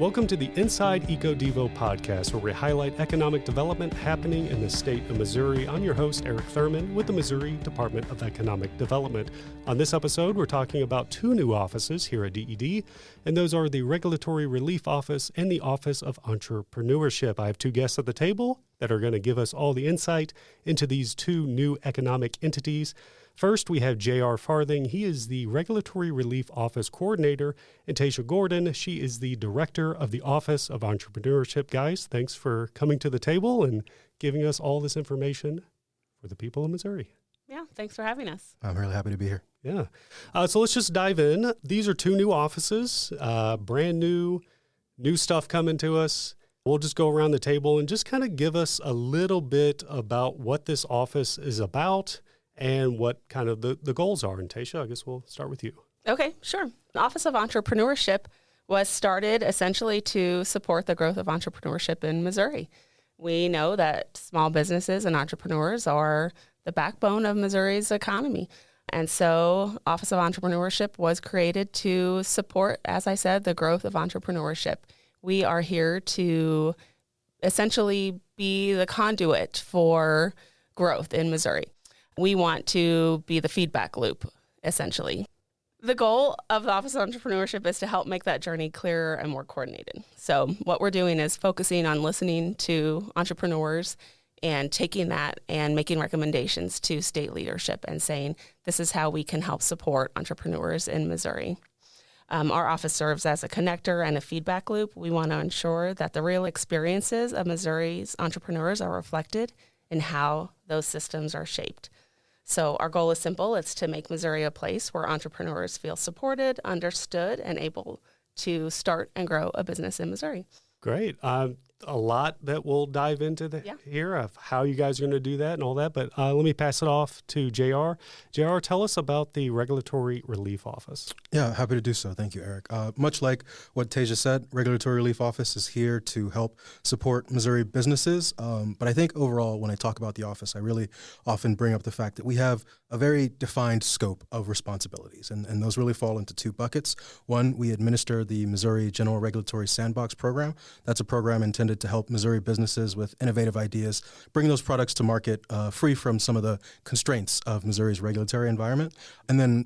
Welcome to the Inside EcoDevo podcast, where we highlight economic development happening in the state of Missouri. I'm your host, Eric Thurman, with the Missouri Department of Economic Development. On this episode, we're talking about two new offices here at DED, and those are the Regulatory Relief Office and the Office of Entrepreneurship. I have two guests at the table that are going to give us all the insight into these two new economic entities. First, we have JR Farthing. He is the Regulatory Relief Office Coordinator, and Taisia Gordon, she is the Director of the Office of Entrepreneurship. Guys, thanks for coming to the table and giving us all this information for the people of Missouri. Yeah, thanks for having us. I'm really happy to be here. Yeah. So let's just dive in. These are two new offices, brand new stuff coming to us. We'll just go around the table and just kind of give us a little bit about what this office is about and what kind of the goals are. And Taisia, I guess we'll start with you. Okay, sure. The Office of Entrepreneurship was started essentially to support the growth of entrepreneurship in Missouri. We know that small businesses and entrepreneurs are the backbone of Missouri's economy. And so Office of Entrepreneurship was created to support, as I said, the growth of entrepreneurship. We are here to essentially be the conduit for growth in Missouri. We want to be the feedback loop, essentially. The goal of the Office of Entrepreneurship is to help make that journey clearer and more coordinated. So what we're doing is focusing on listening to entrepreneurs and taking that and making recommendations to state leadership and saying, this is how we can help support entrepreneurs in Missouri. Our office serves as a connector and a feedback loop. We want to ensure that the real experiences of Missouri's entrepreneurs are reflected in how those systems are shaped. So our goal is simple. It's to make Missouri a place where entrepreneurs feel supported, understood, and able to start and grow a business in Missouri. Great. A lot that we'll dive into here of how you guys are going to do that and all that. But let me pass it off to JR. JR, tell us about the Regulatory Relief Office. Yeah, happy to do so. Thank you, Eric. Much like what Taisia said, Regulatory Relief Office is here to help support Missouri businesses. But I think overall, when I talk about the office, I really often bring up the fact that we have a very defined scope of responsibilities. And those really fall into two buckets. One, we administer the Missouri General Regulatory Sandbox Program. That's a program intended to help Missouri businesses with innovative ideas, bring those products to market free from some of the constraints of Missouri's regulatory environment. And then,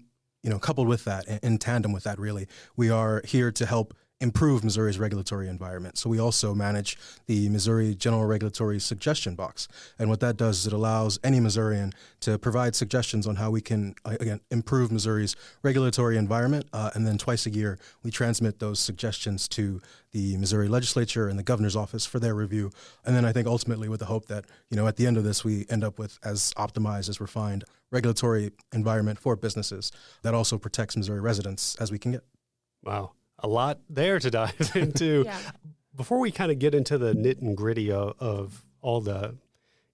coupled with that, in tandem with that, really, we are here to help improve Missouri's regulatory environment. So we also manage the Missouri General Regulatory Suggestion Box. And what that does is it allows any Missourian to provide suggestions on how we can, again, improve Missouri's regulatory environment. And then twice a year, we transmit those suggestions to the Missouri legislature and the governor's office for their review. And then I think ultimately with the hope that, at the end of this, we end up with as optimized, as refined regulatory environment for businesses that also protects Missouri residents as we can get. Wow. A lot there to dive into. Yeah. Before we kind of get into the nit and gritty of all the,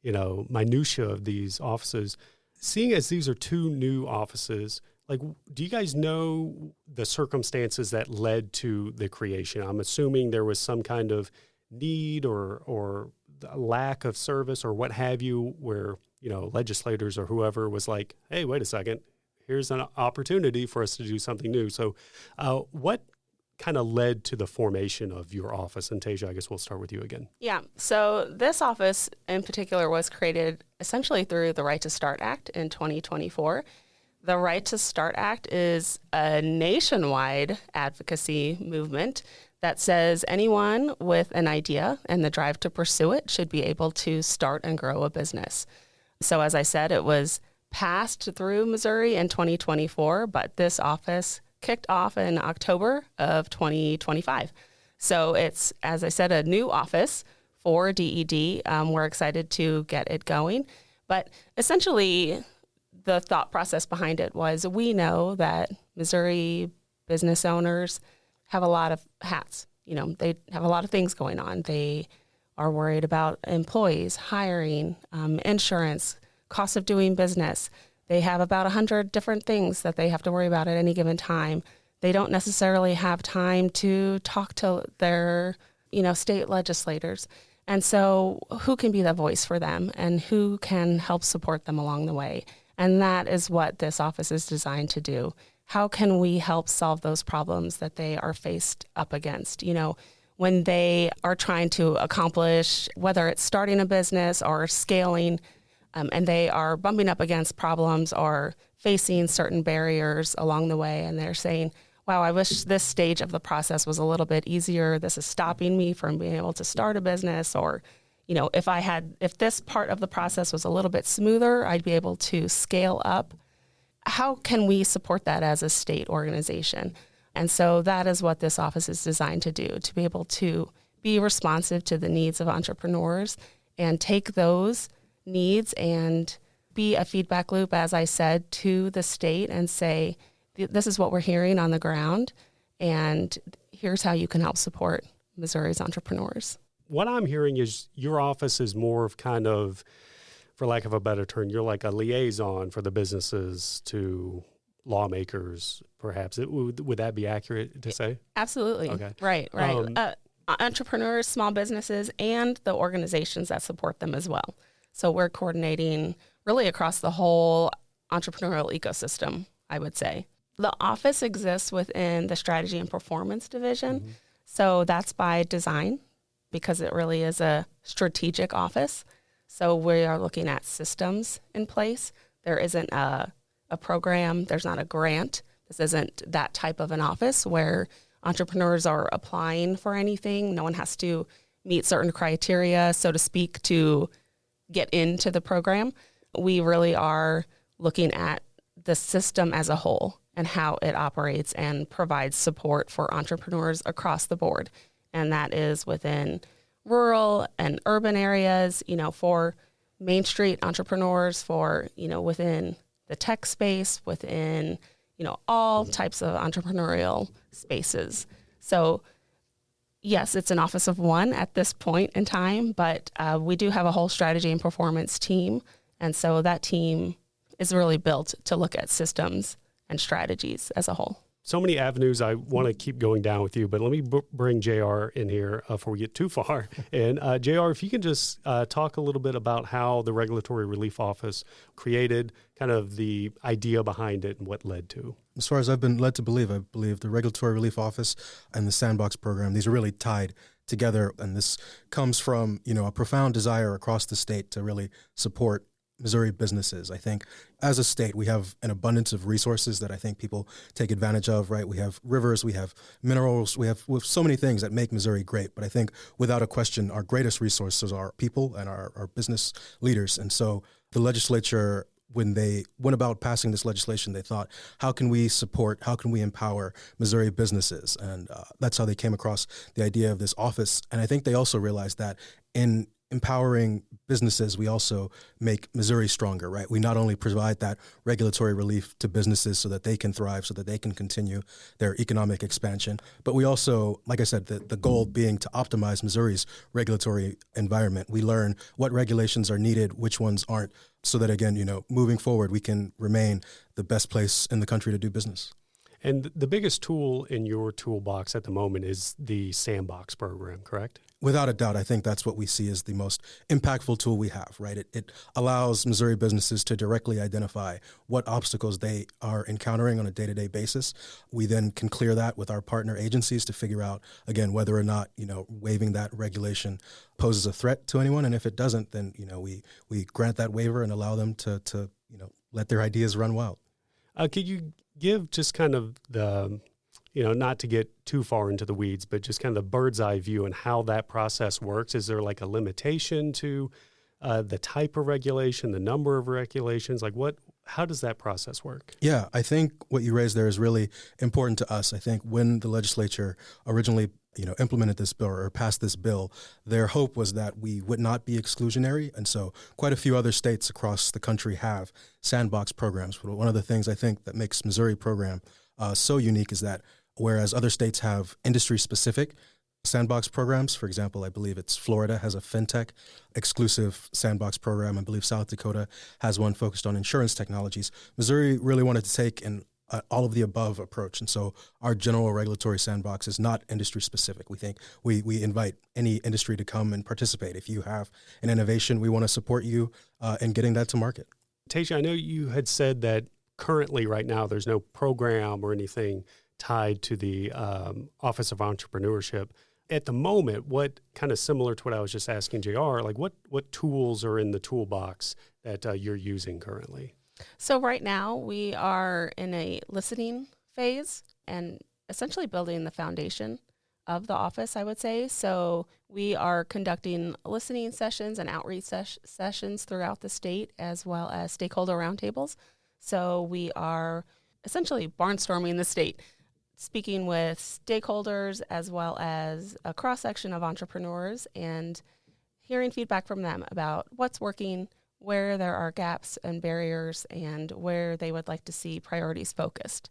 minutia of these offices, seeing as these are two new offices, do you guys know the circumstances that led to the creation? I'm assuming there was some kind of need or lack of service or what have you, where, legislators or whoever was like, hey, wait a second, here's an opportunity for us to do something new. So what kind of led to the formation of your office? And Taisia, I guess we'll start with you again. Yeah. So this office in particular was created essentially through the Right to Start Act in 2024. The Right to Start Act is a nationwide advocacy movement that says anyone with an idea and the drive to pursue it should be able to start and grow a business. So as I said, it was passed through Missouri in 2024, but this office kicked off in October of 2025. So it's, as I said, a new office for DED. We're excited to get it going. But essentially, the thought process behind it was we know that Missouri business owners have a lot of hats. They have a lot of things going on. They are worried about employees, hiring, insurance, cost of doing business. They have about 100 different things that they have to worry about at any given time. They don't necessarily have time to talk to their, state legislators. And so who can be that voice for them and who can help support them along the way? And that is what this office is designed to do. How can we help solve those problems that they are faced up against? when they are trying to accomplish, whether it's starting a business or scaling, and they are bumping up against problems or facing certain barriers along the way, and they're saying, wow, I wish this stage of the process was a little bit easier. This is stopping me from being able to start a business. Or, if this part of the process was a little bit smoother, I'd be able to scale up. How can we support that as a state organization? And so that is what this office is designed to do, to be able to be responsive to the needs of entrepreneurs and take those needs and be a feedback loop, as I said, to the state and say, this is what we're hearing on the ground, and here's how you can help support Missouri's entrepreneurs. What I'm hearing is your office is more of kind of, for lack of a better term, you're like a liaison for the businesses to lawmakers, perhaps. Would that be accurate to say? Absolutely. Okay. Right. Entrepreneurs, small businesses, and the organizations that support them as well. So we're coordinating really across the whole entrepreneurial ecosystem, I would say. The office exists within the Strategy and Performance Division. Mm-hmm. So that's by design, because it really is a strategic office. So we are looking at systems in place. There isn't a program. There's not a grant. This isn't that type of an office where entrepreneurs are applying for anything. No one has to meet certain criteria, so to speak, to get into the program. We really are looking at the system as a whole and how it operates and provides support for entrepreneurs across the board. And that is within rural and urban areas, for Main Street entrepreneurs, for, within the tech space, within, all types of entrepreneurial spaces. So yes, it's an office of one at this point in time, but we do have a whole strategy and performance team. And so that team is really built to look at systems and strategies as a whole. So many avenues I want to keep going down with you, but let me bring JR in here before we get too far. And JR, if you can just talk a little bit about how the Regulatory Relief Office created, kind of the idea behind it and what led to. As far as I've been led to believe, I believe the Regulatory Relief Office and the Sandbox program, these are really tied together. And this comes from, a profound desire across the state to really support Missouri businesses. I think as a state, we have an abundance of resources that I think people take advantage of, right? We have rivers, we have minerals, we have so many things that make Missouri great. But I think without a question, our greatest resources are people and our business leaders. And so the legislature, when they went about passing this legislation, they thought, how can we support, how can we empower Missouri businesses? And that's how they came across the idea of this office. And I think they also realized that in empowering businesses, we also make Missouri stronger, right? We not only provide that regulatory relief to businesses so that they can thrive, so that they can continue their economic expansion, but we also, like I said, the goal being to optimize Missouri's regulatory environment. We learn what regulations are needed, which ones aren't, so that, again, moving forward, we can remain the best place in the country to do business. And the biggest tool in your toolbox at the moment is the Sandbox program, correct? Without a doubt, I think that's what we see as the most impactful tool we have, right? It allows Missouri businesses to directly identify what obstacles they are encountering on a day-to-day basis. We then can clear that with our partner agencies to figure out, again, whether or not, waiving that regulation poses a threat to anyone. And if it doesn't, then, we grant that waiver and allow them to let their ideas run wild. Could you give just kind of the, not to get too far into the weeds, but just kind of the bird's eye view and how that process works? Is there like a limitation to the type of regulation, the number of regulations? How does that process work? Yeah, I think what you raised there is really important to us. I think when the legislature originally implemented this bill or passed this bill, their hope was that we would not be exclusionary. And so quite a few other states across the country have sandbox programs. But one of the things I think that makes Missouri program so unique is that whereas other states have industry-specific sandbox programs, for example, I believe it's Florida has a fintech exclusive sandbox program. I believe South Dakota has one focused on insurance technologies. Missouri really wanted to take an all of the above approach. And so our general regulatory sandbox is not industry specific. We think we invite any industry to come and participate. If you have an innovation, we want to support you in getting that to market. Taisia, I know you had said that currently right now there's no program or anything tied to the Office of Entrepreneurship. At the moment, what kind of similar to what I was just asking JR, like what tools are in the toolbox that you're using currently? So right now we are in a listening phase and essentially building the foundation of the office, I would say. So we are conducting listening sessions and outreach sessions throughout the state, as well as stakeholder roundtables. So we are essentially barnstorming the state, speaking with stakeholders as well as a cross-section of entrepreneurs and hearing feedback from them about what's working, where there are gaps and barriers, and where they would like to see priorities focused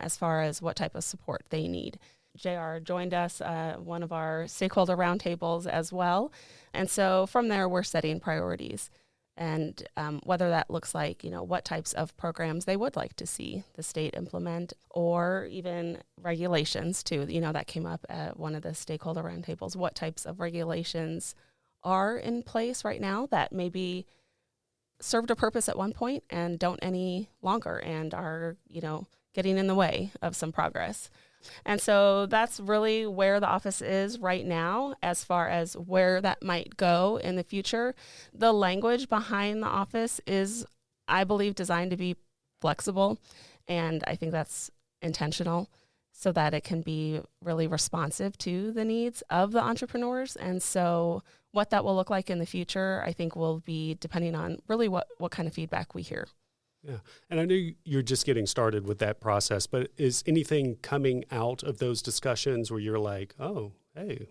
as far as what type of support they need. JR joined us, one of our stakeholder roundtables as well. And so from there, we're setting priorities. And whether that looks like, what types of programs they would like to see the state implement, or even regulations too. That came up at one of the stakeholder roundtables. What types of regulations are in place right now that maybe served a purpose at one point and don't any longer and are, getting in the way of some progress. And so that's really where the office is right now as far as where that might go in the future. The language behind the office is, I believe, designed to be flexible, and I think that's intentional so that it can be really responsive to the needs of the entrepreneurs. And so what that will look like in the future, I think, will be depending on really what kind of feedback we hear. Yeah. And I know you're just getting started with that process, but is anything coming out of those discussions where you're like, oh, hey,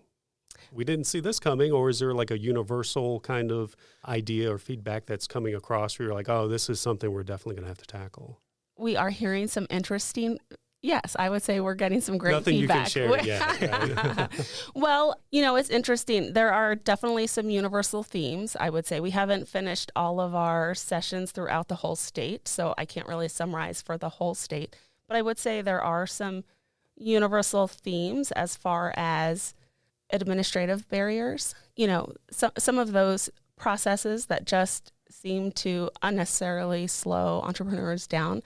we didn't see this coming? Or is there like a universal kind of idea or feedback that's coming across where you're like, oh, this is something we're definitely going to have to tackle? We are hearing some interesting, yes, I would say we're getting some great Nothing feedback. You can share yet, right? Well, it's interesting. There are definitely some universal themes, I would say. We haven't finished all of our sessions throughout the whole state, so I can't really summarize for the whole state. But I would say there are some universal themes as far as administrative barriers. Some of those processes that just seem to unnecessarily slow entrepreneurs down,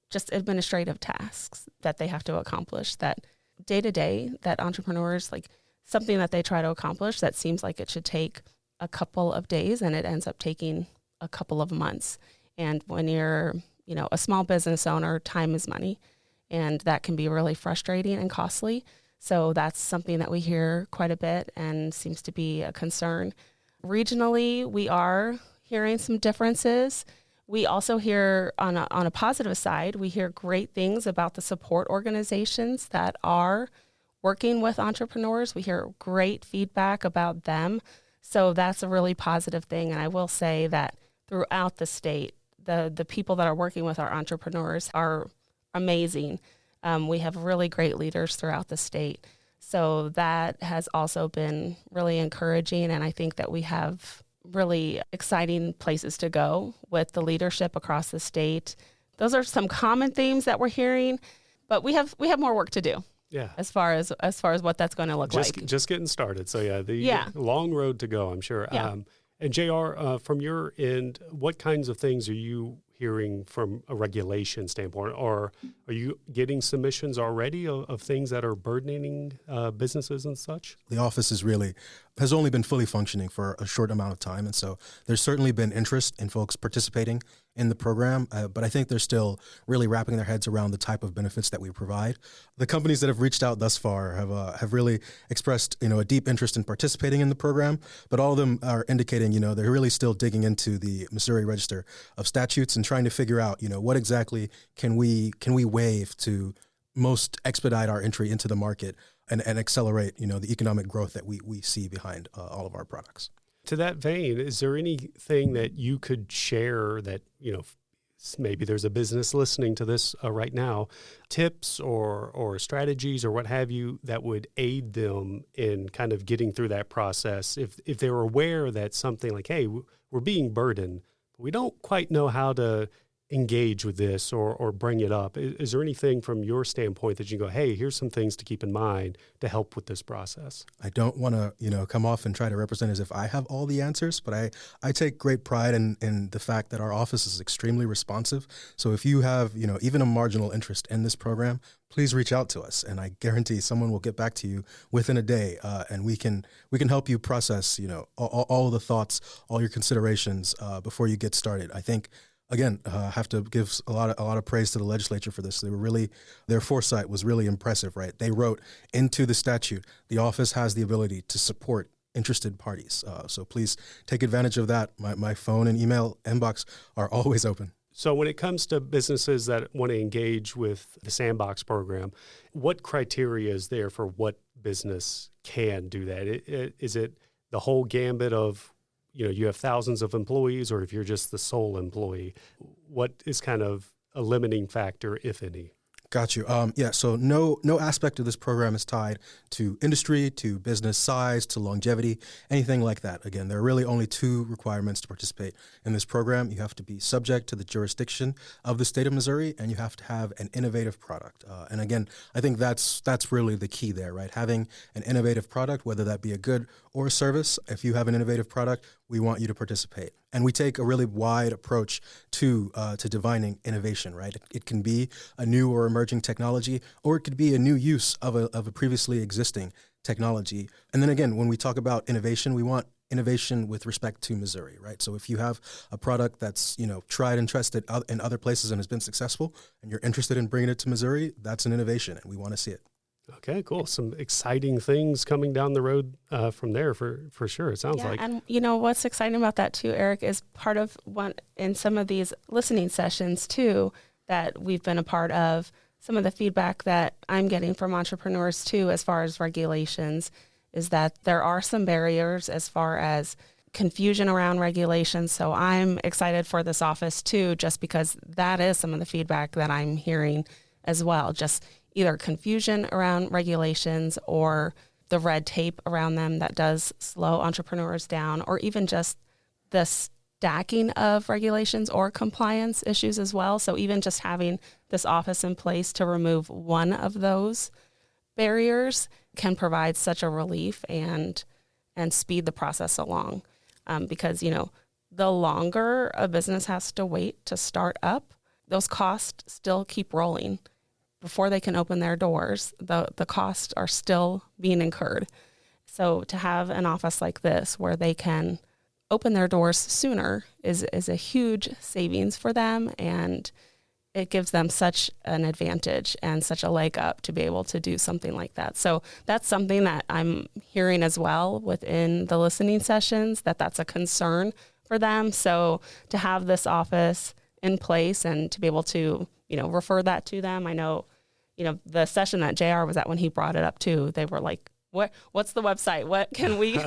just administrative tasks that they have to accomplish that day to day, that entrepreneurs, like something that they try to accomplish that seems like it should take a couple of days and it ends up taking a couple of months. And when you're, a small business owner, time is money, and that can be really frustrating and costly. So that's something that we hear quite a bit and seems to be a concern. Regionally, we are hearing some differences. We also hear, on a positive side, we hear great things about the support organizations that are working with entrepreneurs. We hear great feedback about them. So that's a really positive thing. And I will say that throughout the state, the people that are working with our entrepreneurs are amazing. We have really great leaders throughout the state. So that has also been really encouraging. And I think that we have really exciting places to go with the leadership across the state. Those are some common themes that we're hearing, but we have more work to do. Yeah. As far as what that's going to look like. Just getting started. So the long road to go, I'm sure. Yeah. And JR, from your end, what kinds of things are you hearing from a regulation standpoint, or are you getting submissions already of things that are burdening businesses and such? The office has only been fully functioning for a short amount of time, and so there's certainly been interest in folks participating in the program, but I think they're still really wrapping their heads around the type of benefits that we provide. The companies that have reached out thus far have really expressed a deep interest in participating in the program, but all of them are indicating they're really still digging into the Missouri Register of Statutes and trying to figure out what exactly can we waive to most expedite our entry into the market and accelerate the economic growth that we see behind all of our products. To that vein, is there anything that you could share that, maybe there's a business listening to this right now, tips or strategies or what have you that would aid them in kind of getting through that process? If they're aware that something like, hey, we're being burdened, but we don't quite know how to engage with this or bring it up? Is there anything from your standpoint that you go, hey, here's some things to keep in mind to help with this process? I don't want to, come off and try to represent as if I have all the answers, but I take great pride in the fact that our office is extremely responsive. So if you have, even a marginal interest in this program, please reach out to us, and I guarantee someone will get back to you within a day, and we can help you process, all the thoughts, all your considerations before you get started. I think. Again, have to give a lot of praise to the legislature for this. Their foresight was really impressive, right? They wrote into the statute, the office has the ability to support interested parties. So please take advantage of that. My phone and email inbox are always open. So when it comes to businesses that want to engage with the Sandbox program, what criteria is there for what business can do that? Is it the whole gambit of you have thousands of employees, or if you're just the sole employee, what is kind of a limiting factor, if any? Got you. So no aspect of this program is tied to industry, to business size, to longevity, anything like that. Again, there are really only two requirements to participate in this program. You have to be subject to the jurisdiction of the state of Missouri, and you have to have an innovative product. And again, I think that's really the key there, right? Having an innovative product, whether that be a good or a service. If you have an innovative product, we want you to participate. And we take a really wide approach to defining innovation, right? It can be a new or emerging technology, or it could be a new use of a previously existing technology. And then again, when we talk about innovation, we want innovation with respect to Missouri, right? So if you have a product that's, tried and tested in other places and has been successful, and you're interested in bringing it to Missouri, that's an innovation, and we want to see it. Okay, cool. Some exciting things coming down the road from there for sure, it sounds like. And what's exciting about that too, Eric, is part of one in some of these listening sessions too that we've been a part of, some of the feedback that I'm getting from entrepreneurs too as far as regulations is that there are some barriers as far as confusion around regulations. So I'm excited for this office too, just because that is some of the feedback that I'm hearing as well. Just either confusion around regulations or the red tape around them that does slow entrepreneurs down, or even just the stacking of regulations or compliance issues as well. So even just having this office in place to remove one of those barriers can provide such a relief and speed the process along. Because, the longer a business has to wait to start up, those costs still keep rolling. Before they can open their doors, the costs are still being incurred. So to have an office like this where they can open their doors sooner is a huge savings for them, and it gives them such an advantage and such a leg up to be able to do something like that. So that's something that I'm hearing as well within the listening sessions, that's a concern for them. So to have this office in place and to be able to, refer that to them. I know, the session that JR was at when he brought it up too, they were like, what's the website? What can we,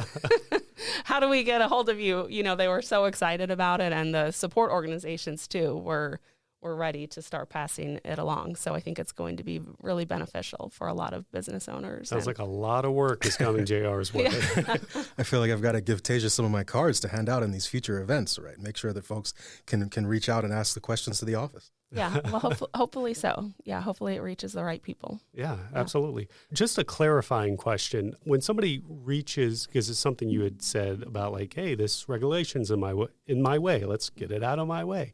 how do we get a hold of you? They were so excited about it, and the support organizations too were ready to start passing it along. So I think it's going to be really beneficial for a lot of business owners. Sounds like a lot of work is coming JR's way. Yeah. I feel like I've got to give Taisia some of my cards to hand out in these future events, right? Make sure that folks can reach out and ask the questions to the office. Yeah, well, hopefully so. Yeah, hopefully it reaches the right people. Yeah, absolutely. Just a clarifying question. When somebody reaches, because it's something you had said about like, hey, this regulation's in my way, let's get it out of my way.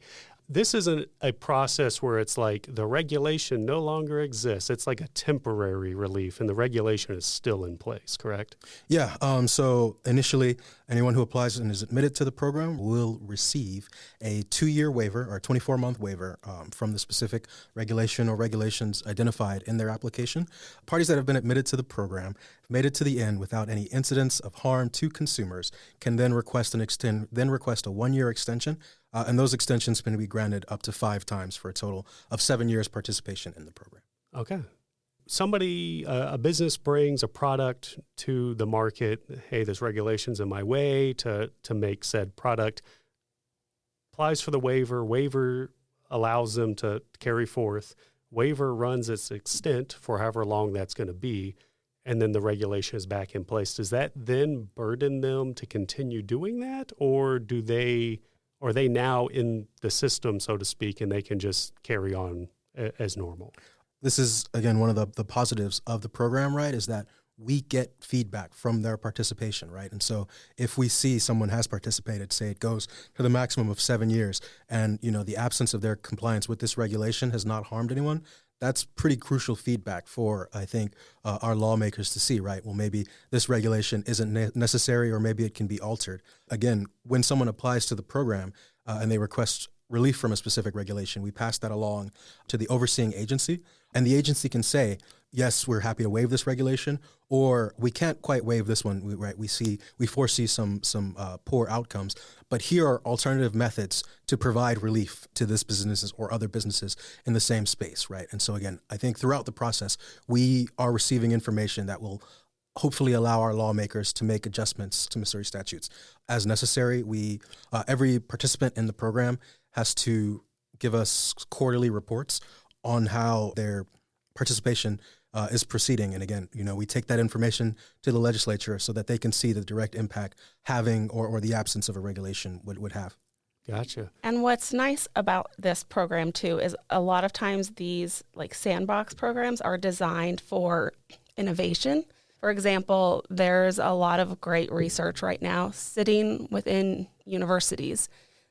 This isn't a process where it's like the regulation no longer exists. It's like a temporary relief, and the regulation is still in place, correct? Yeah. So initially, anyone who applies and is admitted to the program will receive a 2-year waiver or 24-month waiver from the specific regulation or regulations identified in their application. Parties that have been admitted to the program, made it to the end without any incidents of harm to consumers, can then request a 1-year extension. And those extensions can be granted up to 5 times for a total of 7 years participation in the program. Okay. Somebody, a business brings a product to the market. Hey, there's regulations in my way to make said product. Applies for the waiver. Waiver allows them to carry forth. Waiver runs its extent for however long that's going to be. And then the regulation is back in place. Does that then burden them to continue doing that? Or Or are they now in the system, so to speak, and they can just carry on as normal? This is, again, one of the positives of the program, right, is that we get feedback from their participation, right? And so if we see someone has participated, say it goes to the maximum of 7 years, and, the absence of their compliance with this regulation has not harmed anyone, that's pretty crucial feedback for, I think, our lawmakers to see, right? Well, maybe this regulation isn't necessary, or maybe it can be altered. Again, when someone applies to the program and they request relief from a specific regulation, we pass that along to the overseeing agency, and the agency can say, yes, we're happy to waive this regulation, or we can't quite waive this one. We foresee some poor outcomes, but here are alternative methods to provide relief to this businesses or other businesses in the same space, right? And so again, I think throughout the process, we are receiving information that will hopefully allow our lawmakers to make adjustments to Missouri statutes as necessary. Every participant in the program has to give us quarterly reports on how their participation is proceeding. And again, we take that information to the legislature so that they can see the direct impact having or the absence of a regulation would have. Gotcha. And what's nice about this program too is a lot of times these like sandbox programs are designed for innovation. For example, there's a lot of great research right now sitting within universities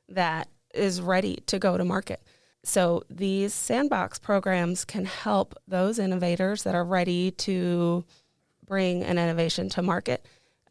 that is ready to go to market. So these sandbox programs can help those innovators that are ready to bring an innovation to market.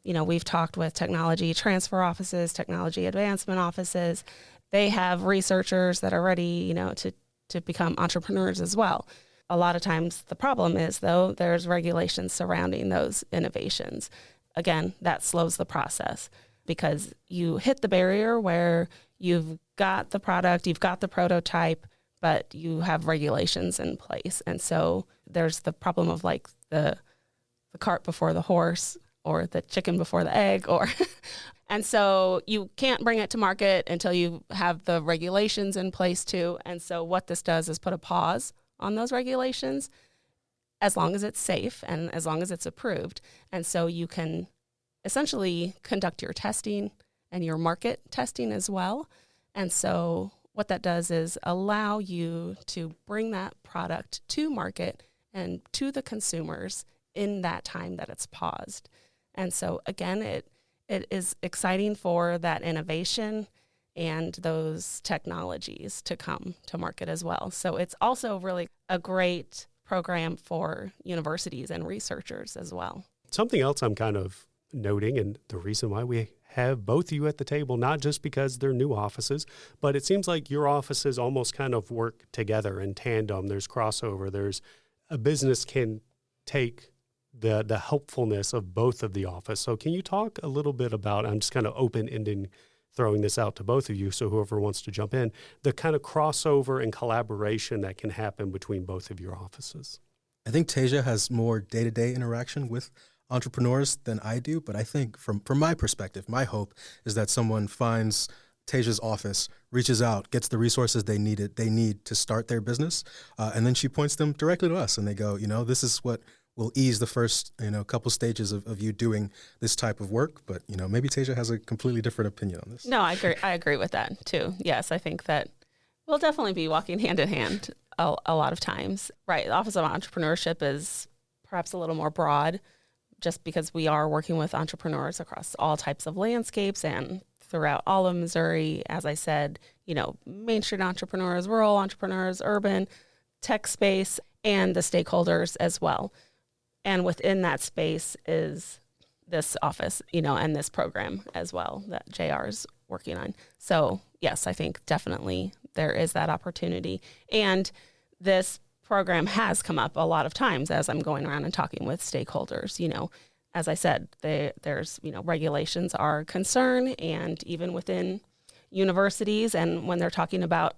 We've talked with technology transfer offices, technology advancement offices. They have researchers that are ready, to become entrepreneurs as well. A lot of times the problem is, though, there's regulations surrounding those innovations. Again, that slows the process because you hit the barrier where you've got the product, you've got the prototype, but you have regulations in place. And so there's the problem of like the cart before the horse, or the chicken before the egg, and so you can't bring it to market until you have the regulations in place too. And so what this does is put a pause on those regulations as long as it's safe and as long as it's approved. And so you can essentially conduct your testing and your market testing as well. And so what that does is allow you to bring that product to market and to the consumers in that time that it's paused. And so again, it is exciting for that innovation and those technologies to come to market as well. So it's also really a great program for universities and researchers as well. Something else I'm kind of noting, and the reason why we have both of you at the table, not just because they're new offices, but it seems like your offices almost kind of work together in tandem. There's crossover. There's a business can take the helpfulness of both of the office. So can you talk a little bit about, I'm just kind of open-ended throwing this out to both of you, so whoever wants to jump in, the kind of crossover and collaboration that can happen between both of your offices? I think Taisia has more day-to-day interaction with entrepreneurs than I do, but I think from my perspective, my hope is that someone finds Taisia's office, reaches out, gets the resources they need to start their business, and then she points them directly to us, and they go, this is what will ease the first, couple stages of you doing this type of work. But, maybe Taisia has a completely different opinion on this. No, I agree with that too. Yes, I think that we'll definitely be walking hand in hand a lot of times. Right. The Office of Entrepreneurship is perhaps a little more broad just because we are working with entrepreneurs across all types of landscapes and throughout all of Missouri. As I said, Main Street entrepreneurs, rural entrepreneurs, urban, tech space, and the stakeholders as well. And within that space is this office, and this program as well that JR is working on. So yes, I think definitely there is that opportunity. And this program has come up a lot of times as I'm going around and talking with stakeholders. As I said, there's, regulations are a concern, and even within universities, and when they're talking about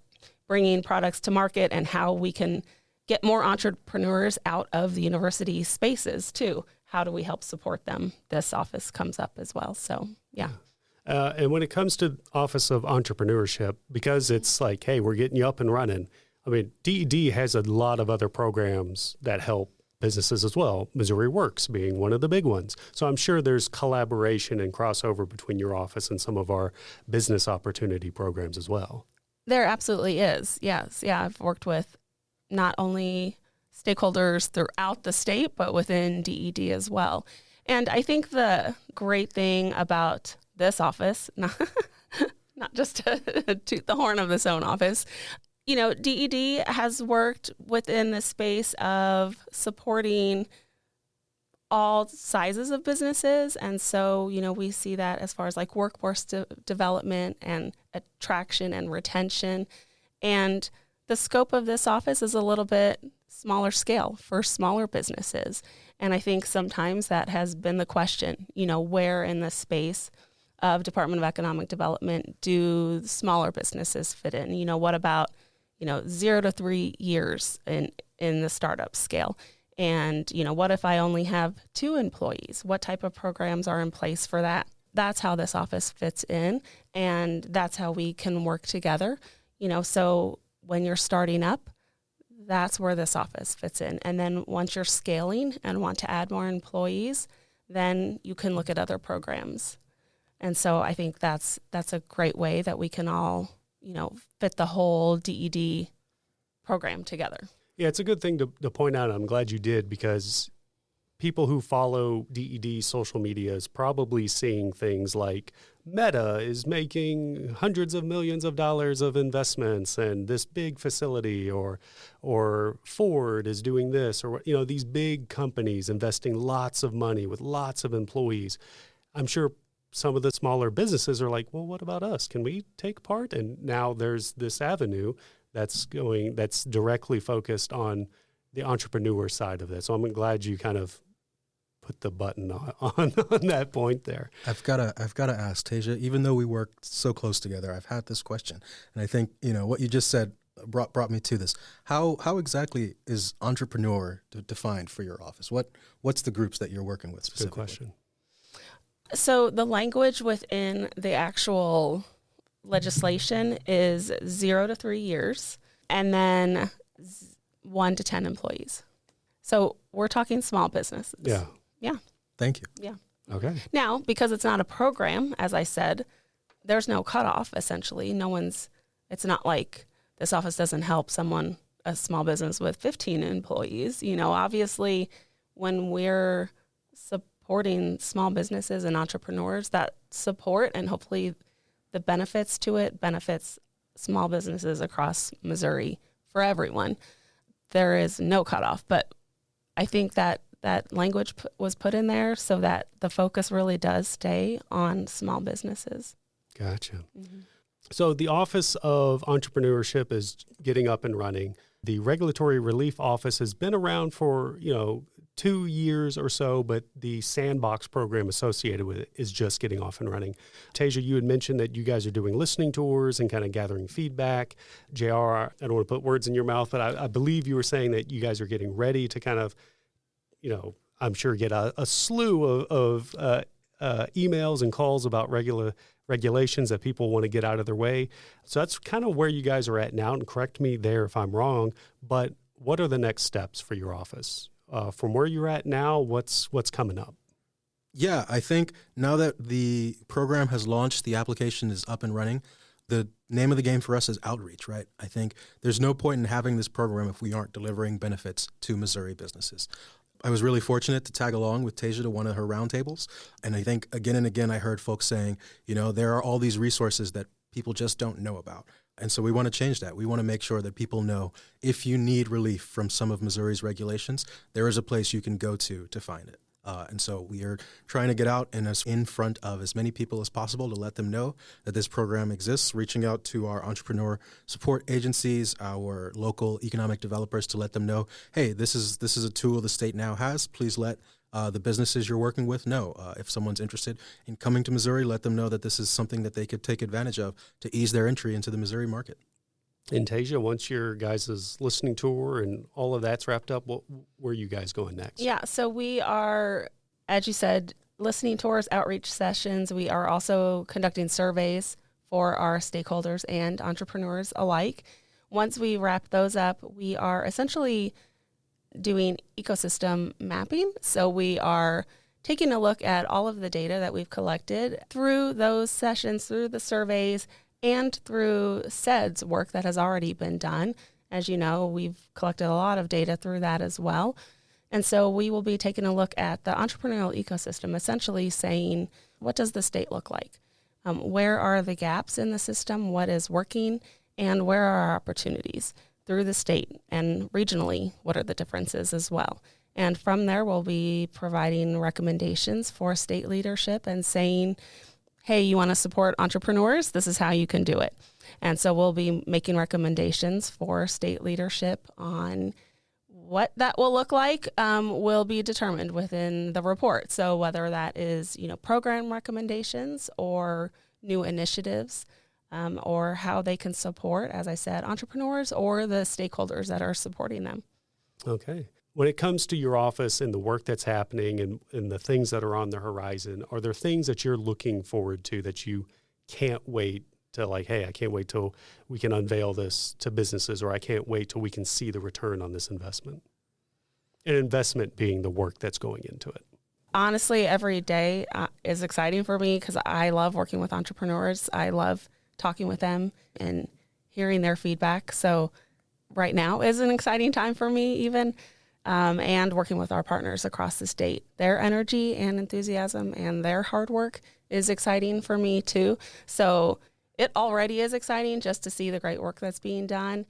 bringing products to market and how we can get more entrepreneurs out of the university spaces too. How do we help support them? This office comes up as well. So, yeah. And when it comes to Office of Entrepreneurship, because it's like, hey, we're getting you up and running. I mean, DED has a lot of other programs that help businesses as well, Missouri Works being one of the big ones. So I'm sure there's collaboration and crossover between your office and some of our business opportunity programs as well. There absolutely is. Yes. Yeah. I've worked with not only stakeholders throughout the state, but within DED as well. And I think the great thing about this office, not just to toot the horn of this own office, DED has worked within the space of supporting all sizes of businesses. And so, we see that as far as like workforce development and attraction and retention. And the scope of this office is a little bit smaller scale for smaller businesses. And I think sometimes that has been the question, where in the space of Department of Economic Development do smaller businesses fit in? What about, 0 to 3 years in the startup scale? And, what if I only have 2 employees? What type of programs are in place for that? That's how this office fits in, and that's how we can work together. So when you're starting up, that's where this office fits in. And then once you're scaling and want to add more employees, then you can look at other programs. And so I think that's a great way that we can all, fit the whole DED program together. Yeah, it's a good thing to point out. I'm glad you did, because people who follow DED social media is probably seeing things like Meta is making hundreds of millions of dollars of investments and this big facility, or Ford is doing this, or these big companies investing lots of money with lots of employees. I'm sure some of the smaller businesses are like, well, what about us? Can we take part? And now there's this avenue that's directly focused on the entrepreneur side of it. So I'm glad you kind of put the button on that point there. I've got to ask, Taisia, even though we work so close together, I've had this question, and I think what you just said brought me to this. How exactly is entrepreneur defined for your office? What's the groups that you're working with specifically? Good question. So the language within the actual legislation is 0 to 3 years, and then 1 to 10 employees. So we're talking small businesses. Yeah. Yeah. Thank you. Yeah. Okay. Now, because it's not a program, as I said, there's no cutoff, essentially. It's not like this office doesn't help a small business with 15 employees. Obviously, when we're supporting small businesses and entrepreneurs, that support and hopefully the benefits to it benefits small businesses across Missouri for everyone. There is no cutoff, but I think that language was put in there so that the focus really does stay on small businesses. Gotcha. Mm-hmm. So the Office of Entrepreneurship is getting up and running. The Regulatory Relief Office has been around for, 2 years or so, but the sandbox program associated with it is just getting off and running. Taisia, you had mentioned that you guys are doing listening tours and kind of gathering feedback. JR, I don't want to put words in your mouth, but I believe you were saying that you guys are getting ready to kind of, I'm sure get a slew of emails and calls about regulations that people want to get out of their way. So that's kind of where you guys are at now, and correct me there if I'm wrong, but what are the next steps for your office? From where you're at now, what's coming up? Yeah, I think now that the program has launched, the application is up and running, the name of the game for us is outreach, right? I think there's no point in having this program if we aren't delivering benefits to Missouri businesses. I was really fortunate to tag along with Taisia to one of her roundtables, and I think again and again I heard folks saying, there are all these resources that people just don't know about. And so we want to change that. We want to make sure that people know if you need relief from some of Missouri's regulations, there is a place you can go to find it. And so we are trying to get out and in front of as many people as possible to let them know that this program exists, reaching out to our entrepreneur support agencies, our local economic developers to let them know, hey, this is a tool the state now has. Please let the businesses you're working with know. If someone's interested in coming to Missouri, let them know that this is something that they could take advantage of to ease their entry into the Missouri market. And Taisia, once your guys' listening tour and all of that's wrapped up, where are you guys going next? Yeah, so we are, as you said, listening tours, outreach sessions. We are also conducting surveys for our stakeholders and entrepreneurs alike. Once we wrap those up, we are essentially doing ecosystem mapping. So we are taking a look at all of the data that we've collected through those sessions, through the surveys, and through SED's work that has already been done. As you know, we've collected a lot of data through that as well. And so we will be taking a look at the entrepreneurial ecosystem, essentially saying, what does the state look like? Where are the gaps in the system? What is working? And where are our opportunities through the state? And regionally, what are the differences as well? And from there, we'll be providing recommendations for state leadership and saying, hey, you want to support entrepreneurs? This is how you can do it. And so we'll be making recommendations for state leadership on what that will look like will be determined within the report. So whether that is, program recommendations or new initiatives or how they can support, as I said, entrepreneurs or the stakeholders that are supporting them. Okay. When it comes to your office and the work that's happening and the things that are on the horizon, are there things that you're looking forward to that you can't wait to, like, hey, I can't wait till we can unveil this to businesses, or I can't wait till we can see the return on this investment? An investment being the work that's going into it. Honestly, every day is exciting for me because I love working with entrepreneurs. I love talking with them and hearing their feedback. So right now is an exciting time for me even. And working with our partners across the state. Their energy and enthusiasm and their hard work is exciting for me too. So it already is exciting just to see the great work that's being done.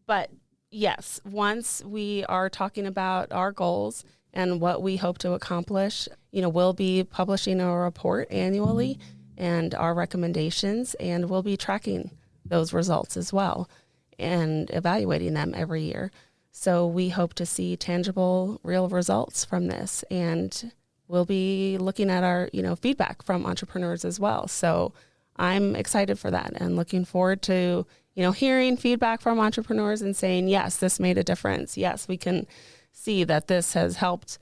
But yes, once we are talking about our goals and what we hope to accomplish, we'll be publishing a report annually and our recommendations, and we'll be tracking those results as well and evaluating them every year. So we hope to see tangible, real results from this. And we'll be looking at our, feedback from entrepreneurs as well. So I'm excited for that and looking forward to, hearing feedback from entrepreneurs and saying, yes, this made a difference. Yes, we can see that this has helped,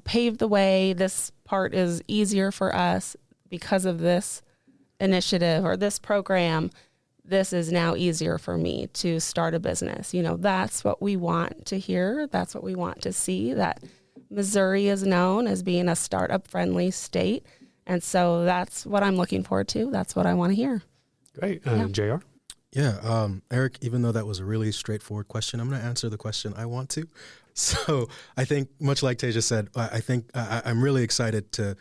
pave the way. This part is easier for us because of this initiative or this program. This is now easier for me to start a business. That's what we want to hear. That's what we want to see, that Missouri is known as being a startup-friendly state. And so that's what I'm looking forward to. That's what I want to hear. Great. JR? Yeah, Eric, even though that was a really straightforward question, I'm going to answer the question I want to. So I think, much like Taisia said, I think I'm really excited to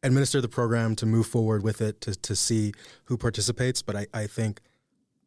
administer the program, to move forward with it, to see who participates. But I think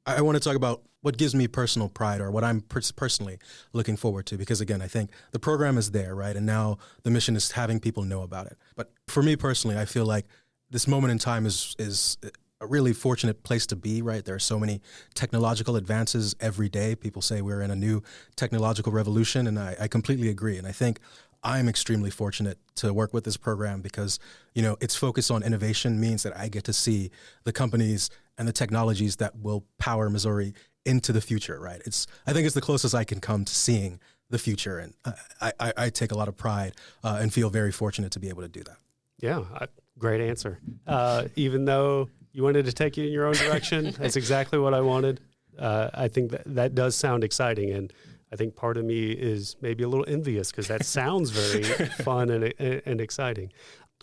I want to talk about what gives me personal pride or what I'm personally looking forward to, because again, I think the program is there, right? And now the mission is having people know about it. But for me personally, I feel like this moment in time is a really fortunate place to be, right? There are so many technological advances every day. People say we're in a new technological revolution, and I completely agree. And I think I'm extremely fortunate to work with this program because, its focus on innovation means that I get to see the companies and the technologies that will power Missouri into the future, right? I think it's the closest I can come to seeing the future. And I take a lot of pride and feel very fortunate to be able to do that. Yeah, great answer. Even though you wanted to take it in your own direction, that's exactly what I wanted. I think that does sound exciting. And I think part of me is maybe a little envious because that sounds very fun and exciting.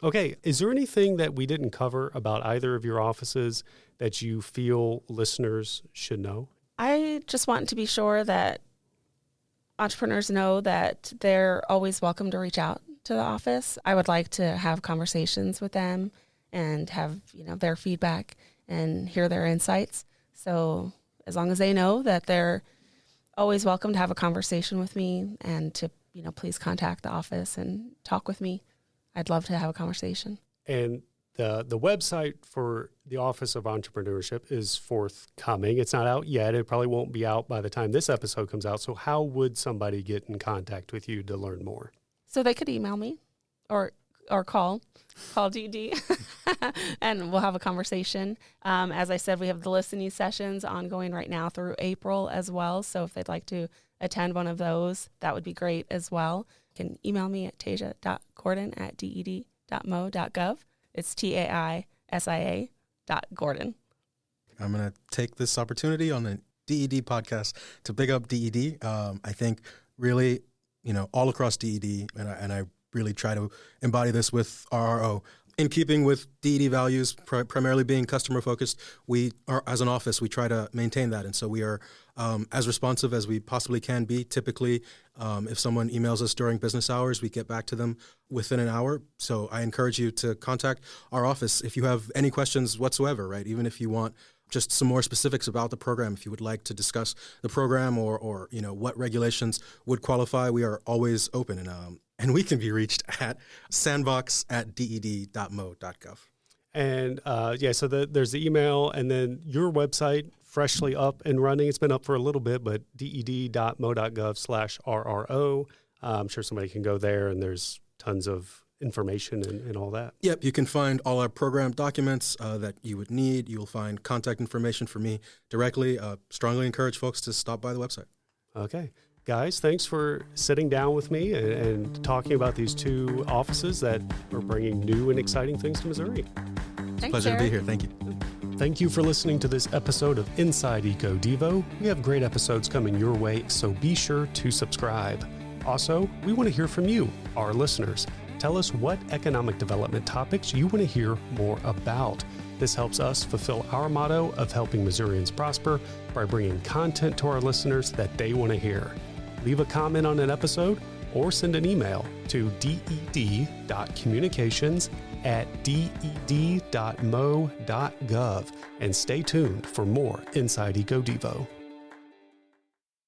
Okay, is there anything that we didn't cover about either of your offices that you feel listeners should know? I just want to be sure that entrepreneurs know that they're always welcome to reach out to the office. I would like to have conversations with them and have, their feedback and hear their insights. So as long as they know that they're always welcome to have a conversation with me and to, please contact the office and talk with me. I'd love to have a conversation. And the website for the Office of Entrepreneurship is forthcoming. It's not out yet. It probably won't be out by the time this episode comes out. So how would somebody get in contact with you to learn more? So they could email me or call DD and we'll have a conversation. As I said, we have the listening sessions ongoing right now through April as well. So if they'd like to attend one of those, that would be great as well. You can email me at taisia.gordon@ded.mo.gov. It's TAISIA.Gordon. I'm going to take this opportunity on the DED podcast to big up DED. I think really, all across DED, and I really try to embody this with RRO. In keeping with DED values, primarily being customer focused, we are, as an office, we try to maintain that. And so we are as responsive as we possibly can be. Typically, if someone emails us during business hours, we get back to them within an hour. So I encourage you to contact our office if you have any questions whatsoever, right? Even if you want just some more specifics about the program, if you would like to discuss the program or what regulations would qualify, we are always open. And we can be reached at sandbox@ded.mo.gov. And so there's the email, and then your website, freshly up and running. It's been up for a little bit, but ded.mo.gov/RRO. I'm sure somebody can go there, and there's tons of information and all that. Yep, you can find all our program documents that you would need. You will find contact information for me directly. Strongly encourage folks to stop by the website. Okay. Guys, thanks for sitting down with me and talking about these two offices that are bringing new and exciting things to Missouri. Thanks, Pleasure to be here. Thank you. Thank you for listening to this episode of Inside EcoDevo. We have great episodes coming your way, so be sure to subscribe. Also, we want to hear from you, our listeners. Tell us what economic development topics you want to hear more about. This helps us fulfill our motto of helping Missourians prosper by bringing content to our listeners that they want to hear. Leave a comment on an episode or send an email to ded.communications@ded.mo.gov and stay tuned for more Inside EcoDevo.